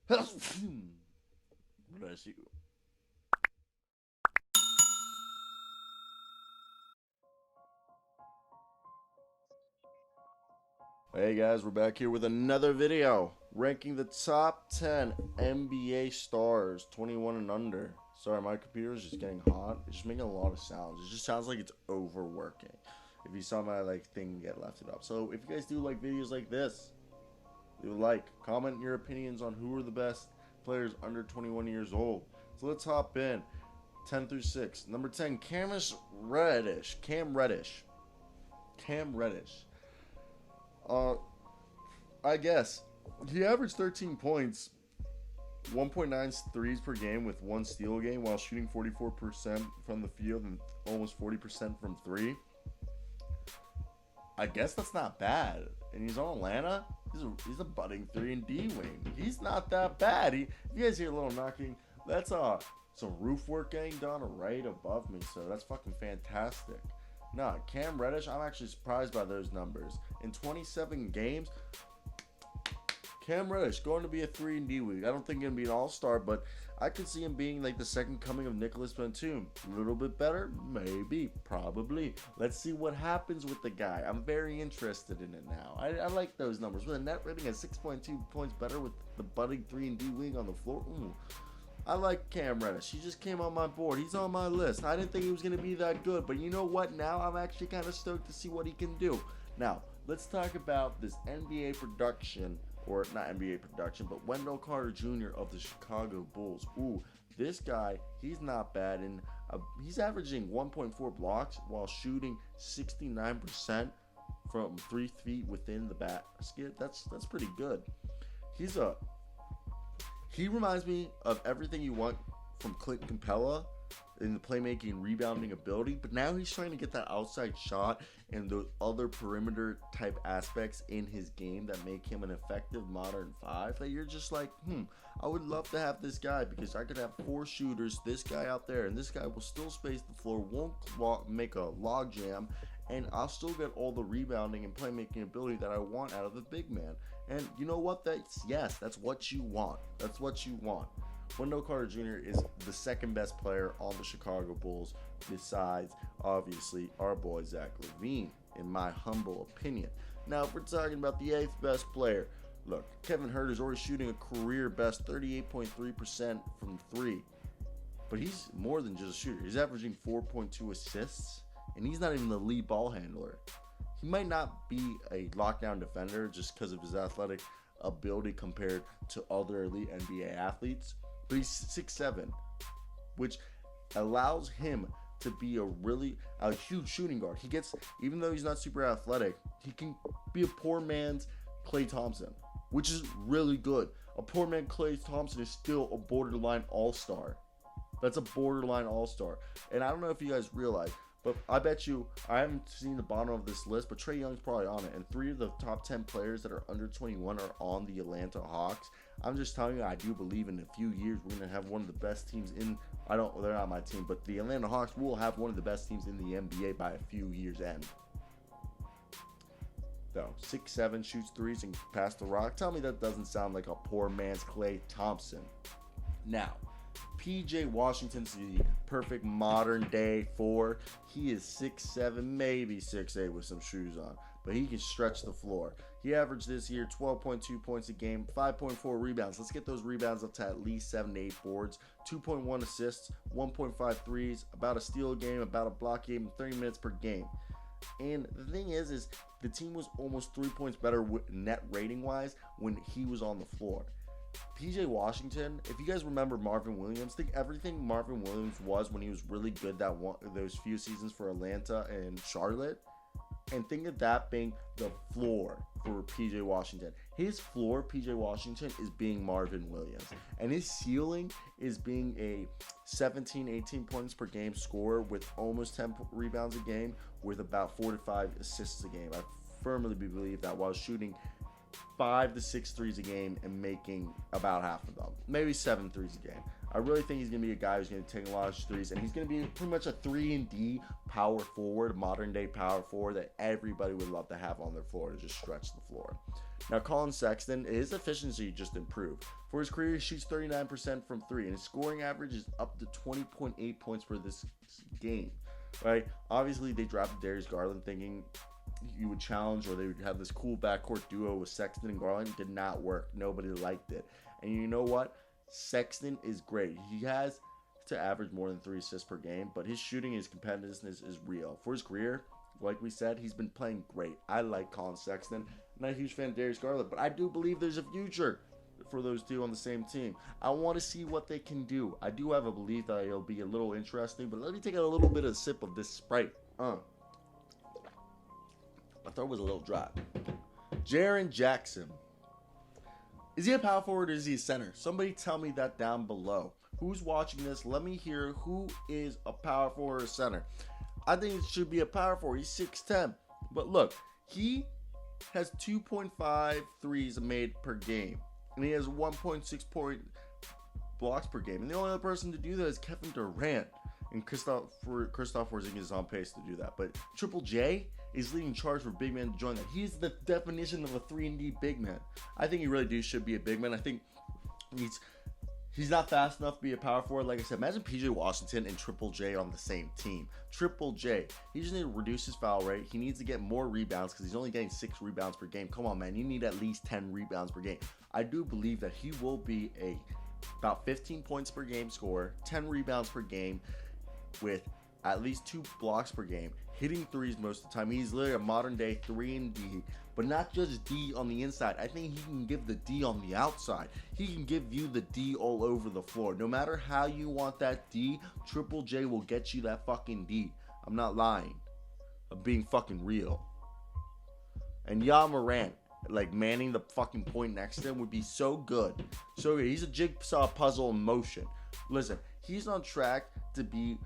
Bless you. Hey guys, we're back here with another video ranking the top 10 NBA stars 21 and under. Sorry, my computer is just getting hot. It's just making a lot of sounds. It just sounds like it's overworking. If you saw my thing get lifted up. So if you guys do like videos like this, leave a like, comment your opinions on who are the best players under 21 years old. So let's hop in 10 through 6. Number 10, Cam Reddish. I guess he averaged 13 points, 1.9 threes per game with one steal a game while shooting 44% from the field and almost 40% from three. I guess that's not bad. And he's on Atlanta. He's a budding 3-and-D wing. He's not that bad. If you guys hear a little knocking, that's some roof work getting done right above me. So that's fucking fantastic. Nah, Cam Reddish, I'm actually surprised by those numbers. In 27 games, Cam Reddish going to be a 3-and-D week. I don't think he's going to be an all-star, but I could see him being like the second coming of Nicholas Batum. A little bit better? Maybe. Probably. Let's see what happens with the guy. I'm very interested in it now. I like those numbers. With a net rating at 6.2 points better with the budding 3-and-D wing on the floor. I like Cam Reddish. He just came on my board. He's on my list. I didn't think he was going to be that good, but you know what? Now I'm actually kind of stoked to see what he can do. Now, let's talk about this NBA production, or not NBA production, but Wendell Carter Jr. of the Chicago Bulls. This guy, he's not bad, and he's averaging 1.4 blocks while shooting 69% from 3 feet within the basket. That's pretty good. He reminds me of everything you want from Clint Capella in the playmaking and rebounding ability, but now he's trying to get that outside shot and those other perimeter type aspects in his game that make him an effective modern five. That you're just like, I would love to have this guy because I could have 4 shooters, this guy out there, and this guy will still space the floor, won't make a log jam, and I'll still get all the rebounding and playmaking ability that I want out of the big man. And you know what? That's what you want. That's what you want. Wendell Carter Jr. is the second best player on the Chicago Bulls, besides, obviously, our boy Zach LaVine, in my humble opinion. Now, if we're talking about the 8th best player, look, Kevin Huerter is already shooting a career best 38.3% from 3. But he's more than just a shooter. He's averaging 4.2 assists, and he's not even the lead ball handler. He might not be a lockdown defender just because of his athletic ability compared to other elite NBA athletes, but he's 6'7", which allows him to be a huge shooting guard. Even though he's not super athletic, he can be a poor man's Klay Thompson, which is really good. A poor man Klay Thompson is still a borderline all-star. That's a borderline all-star. And I don't know if you guys realize, but I bet you, I haven't seen the bottom of this list, but Trae Young's probably on it. And 3 of the top 10 players that are under 21 are on the Atlanta Hawks. I'm just telling you, I do believe in a few years we're going to have one of the best teams in, they're not my team, but the Atlanta Hawks will have one of the best teams in the NBA by a few years end. Though, 6'7", shoots threes and pass the rock. Tell me that doesn't sound like a poor man's Klay Thompson. Now, PJ Washington's the perfect modern day 4. He is 6'7", maybe 6'8" with some shoes on, but he can stretch the floor. He averaged this year 12.2 points a game, 5.4 rebounds. Let's get those rebounds up to at least 7 to 8 boards, 2.1 assists, 1.5 threes, about a steal a game, about a block a game, 30 minutes per game. And the thing is the team was almost 3 points better net rating wise when he was on the floor. PJ Washington, if you guys remember Marvin Williams, think everything Marvin Williams was when he was really good those few seasons for Atlanta and Charlotte, and think of that being the floor for PJ Washington. His floor, PJ Washington, is being Marvin Williams, and his ceiling is being a 17, 18 points per game scorer with almost 10 rebounds a game with about 4 to 5 assists a game. I firmly believe that while shooting 5 to 6 threes a game and making about half of them, maybe 7 threes a game. I really think he's going to be a guy who's going to take a lot of threes, and he's going to be pretty much a 3-and-D power forward, modern-day power forward that everybody would love to have on their floor to just stretch the floor. Now, Colin Sexton, his efficiency just improved. For his career, he shoots 39% from 3, and his scoring average is up to 20.8 points for this game, right? Obviously, they drafted Darius Garland thinking you would challenge, or they would have this cool backcourt duo with Sexton and Garland. Did not work. Nobody liked it. And you know what? Sexton is great. He has to average more than 3 assists per game, but his shooting, his competitiveness is real. For his career, like we said, he's been playing great. I like Colin Sexton. I'm not a huge fan of Darius Garland, but I do believe there's a future for those two on the same team. I want to see what they can do. I do have a belief that it'll be a little interesting, but let me take a little bit of a sip of this Sprite. My throat was a little dry. Jaren Jackson. Is he a power forward or is he a center? Somebody tell me that down below. Who's watching this? Let me hear who is a power forward or center. I think it should be a power forward. He's 6'10". But look, he has 2.5 threes made per game. And he has 1.6 point blocks per game. And the only other person to do that is Kevin Durant. And Kristaps Porzingis is on pace to do that. But Triple J is leading charge for big man to join that. He's the definition of a 3-and-D big man. I think he really should be a big man. I think he's not fast enough to be a power forward. Like I said, imagine PJ Washington and Triple J on the same team. Triple J, he just needs to reduce his foul rate. He needs to get more rebounds because he's only getting 6 rebounds per game. Come on, man. You need at least 10 rebounds per game. I do believe that he will be about 15 points per game scorer, 10 rebounds per game, with at least 2 blocks per game, hitting threes most of the time. He's literally a modern day 3-and-D, but not just D on the inside. I think he can give the D on the outside. He can give you the D all over the floor. No matter how you want that D, Triple J will get you that fucking D. I'm not lying. I'm being fucking real. And Ja Morant, like manning the fucking point next to him, would be so good. So good. He's a jigsaw puzzle in motion. Listen, he's on track to be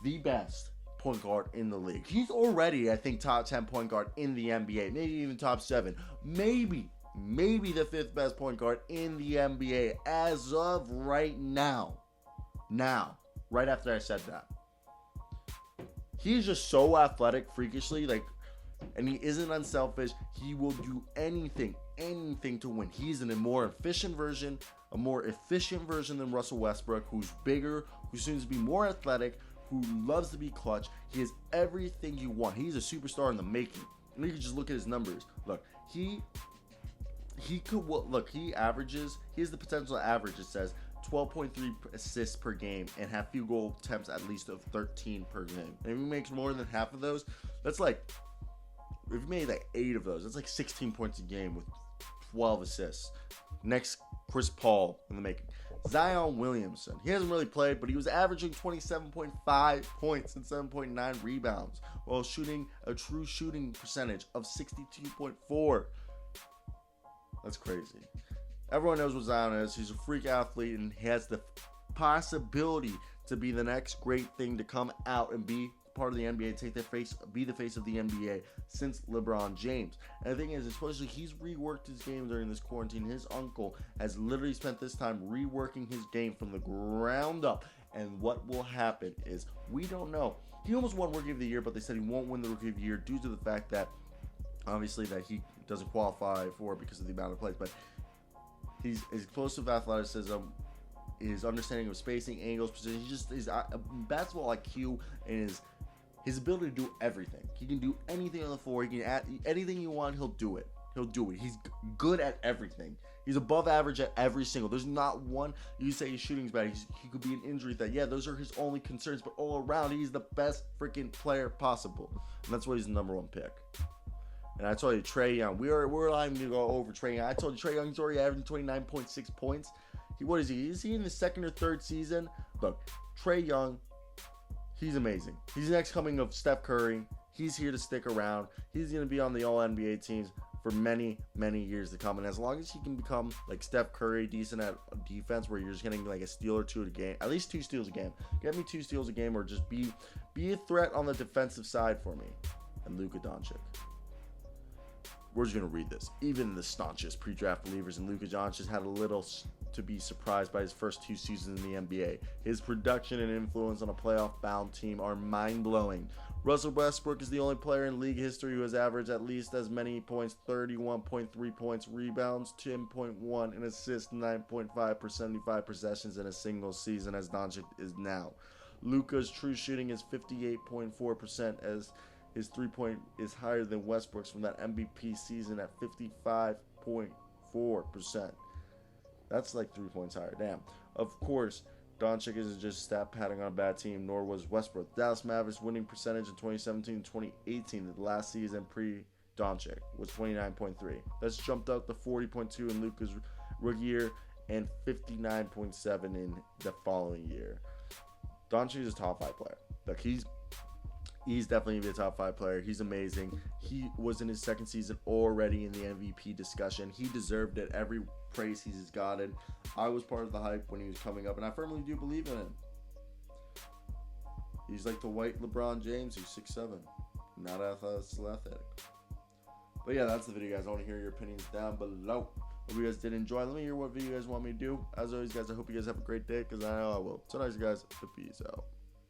the best point guard in the league. He's already, I think, top 10 point guard in the NBA. Maybe even top 7. Maybe the 5th best point guard in the NBA as of right now. Right after I said that. He's just so athletic, freakishly, and he isn't unselfish. He will do anything to win. He's in a more efficient version than Russell Westbrook, who's bigger, who seems to be more athletic, who loves to be clutch. He has everything you want. He's a superstar in the making. And you can just look at his numbers. Look, he has the potential to average, it says, 12.3 assists per game and have field goal attempts at least of 13 per game. And if he makes more than half of those, that's like, if he made like 8 of those, that's like 16 points a game with 12 assists. Next, Chris Paul in the making. Zion Williamson. He hasn't really played, but he was averaging 27.5 points and 7.9 rebounds while shooting a true shooting percentage of 62.4. That's crazy. Everyone knows what Zion is. He's a freak athlete, and he has the possibility to be the next great thing to come out and be part of the NBA, be the face of the NBA since LeBron James. And the thing is, especially, he's reworked his game during this quarantine. His uncle has literally spent this time reworking his game from the ground up. And what will happen is, we don't know. He almost won Rookie of the Year, but they said he won't win the Rookie of the Year due to the fact that, obviously, that he doesn't qualify for it because of the amount of plays. But his explosive athleticism, his understanding of spacing, angles, position, his basketball IQ, and his ability to do everything. He can do anything on the floor. He can add anything you want. He'll do it. He's good at everything. He's above average at every single. There's not one. You say his shooting's bad. He could be an injury threat. Yeah, those are his only concerns. But all around, he's the best freaking player possible. And that's why he's the number 1 pick. And I told you, Trae Young. We're allowing to go over Trae Young. I told you, Trae Young's already averaging 29.6 points. What is he? Is he in his 2nd or 3rd season? Look, Trae Young, he's amazing. He's the next coming of Steph Curry. He's here to stick around. He's going to be on the All-NBA teams for many, many years to come. And as long as he can become like Steph Curry, decent at defense, where you're just getting like a steal or 2 a game, at least 2 steals a game. Get me 2 steals a game, or just be a threat on the defensive side for me. And Luka Doncic. we're just going to read this. Even the staunchest pre-draft believers in Luka Doncic had a little to be surprised by his first 2 seasons in the NBA. His production and influence on a playoff-bound team are mind-blowing. Russell Westbrook is the only player in league history who has averaged at least as many points, 31.3 points, rebounds, 10.1, and assists, 9.5 per 75 possessions in a single season as Doncic is now. Luka's true shooting is 58.4% as his three-point is higher than Westbrook's from that MVP season at 55.4%. That's like 3 points higher. Damn. Of course, Doncic isn't just stat padding on a bad team, nor was Westbrook. Dallas Mavericks winning percentage in 2017 and 2018, the last season pre-Doncic, was 29.3. That's jumped up to 40.2 in Luka's rookie year and 59.7 in the following year. Doncic is a top 5 player. Look, he's definitely going to be a top 5 player. He's amazing. He was in his second season already in the MVP discussion. He deserved it. Every praise he's gotten. I was part of the hype when he was coming up, and I firmly do believe in him. He's like the white LeBron James, who's 6'7", not athletic. But yeah, that's the video, guys. I want to hear your opinions down below. Hope you guys did enjoy. Let me hear what video you guys want me to do. As always, guys, I hope you guys have a great day, because I know I will. So nice, guys. Peace out.